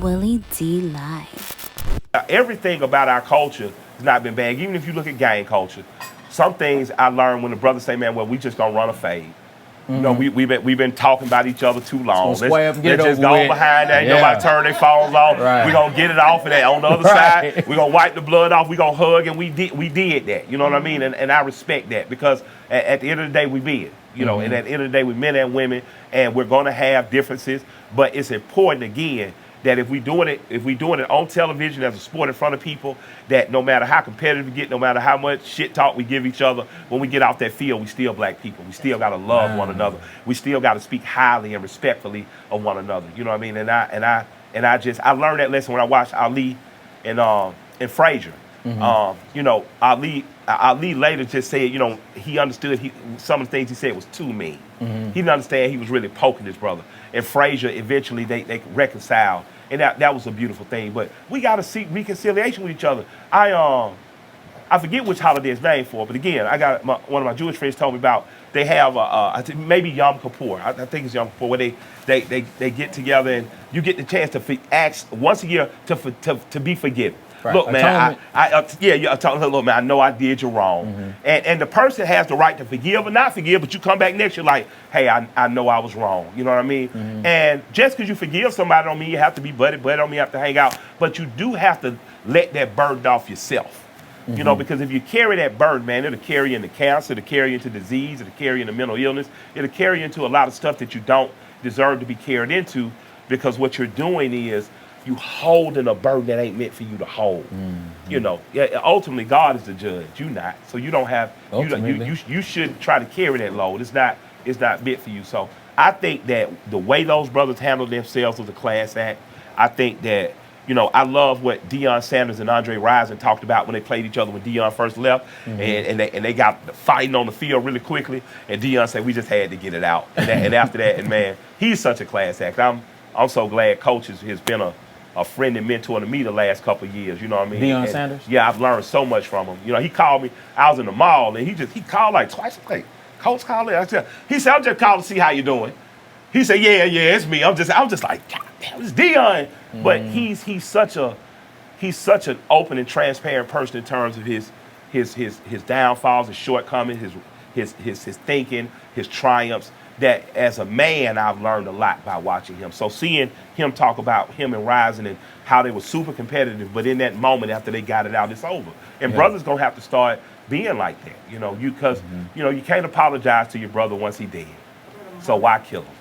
Willie D Live. Everything about our culture has not been bad. Even if you look at gang culture, some things I learned when the brothers say, "Man, well, we just gonna run a fade." You know, we've been talking about each other too long. Let's just go behind that. Ain't nobody turn their phones off. Right. We gonna get it off of that. On the other side, we gonna wipe the blood off. We gonna hug, and we did that. You know what I mean? And I respect that because at the end of the day, we men. You know, and at the end of the day, we men and women, and we're gonna have differences. But it's important again that if we doing it on television as a sport in front of people, that no matter how competitive we get, no matter how much shit talk we give each other, when we get off that field, we still black people. We still gotta love one another. We still gotta speak highly and respectfully of one another. You know what I mean? And I learned that lesson when I watched Ali and Frazier. You know, Ali later just said, you know, he understood some of the things he said was too mean. He didn't understand he was really poking his brother. And Frazier, eventually, they reconciled. And that was a beautiful thing. But we got to seek reconciliation with each other. I forget which holiday it's named for, but again, I got one of my Jewish friends told me about, they have, I think maybe Yom Kippur. I think it's Yom Kippur, where they get together and you get the chance to ask once a year to be forgiven. Right. Look, man, look, man, I know I did you wrong. And the person has the right to forgive or not forgive, but you come back next year like, hey, I know I was wrong. You know what I mean? And just because you forgive somebody don't mean you have to be buddy, don't mean you have to hang out. But you do have to let that burden off yourself. You know, because if you carry that burden, man, it'll carry into cancer, it'll carry into disease, it'll carry into mental illness, it'll carry into a lot of stuff that you don't deserve to be carried into, because what you're doing is you holding a burden that ain't meant for you to hold. You know, ultimately God is the judge, you not. So you don't have, you should try to carry that load. It's not meant for you. So I think that the way those brothers handled themselves was a class act. I think that, you know, I love what Deion Sanders and Andre Rison talked about when they played each other when Deion first left, and they got fighting on the field really quickly. And Deion said, we just had to get it out. And after that, and man, he's such a class act. I'm so glad Coach has been a friend and mentor to me the last couple of years. You know what I mean? Deion Sanders? Yeah, I've learned so much from him. You know, he called me. I was in the mall, and he called like twice. Like, Coach called me. He said, I'm just calling to see how you doing. He said, yeah, it's me. I'm just like, God damn, it's Deion. But he's such an open and transparent person in terms of his downfalls, his shortcomings, his thinking, his triumphs. That as a man, I've learned a lot by watching him. So seeing him talk about him and Rison and how they were super competitive, but in that moment after they got it out, it's over. And brothers gonna have to start being like that, you know, because you know you can't apologize to your brother once he dead. So why kill him?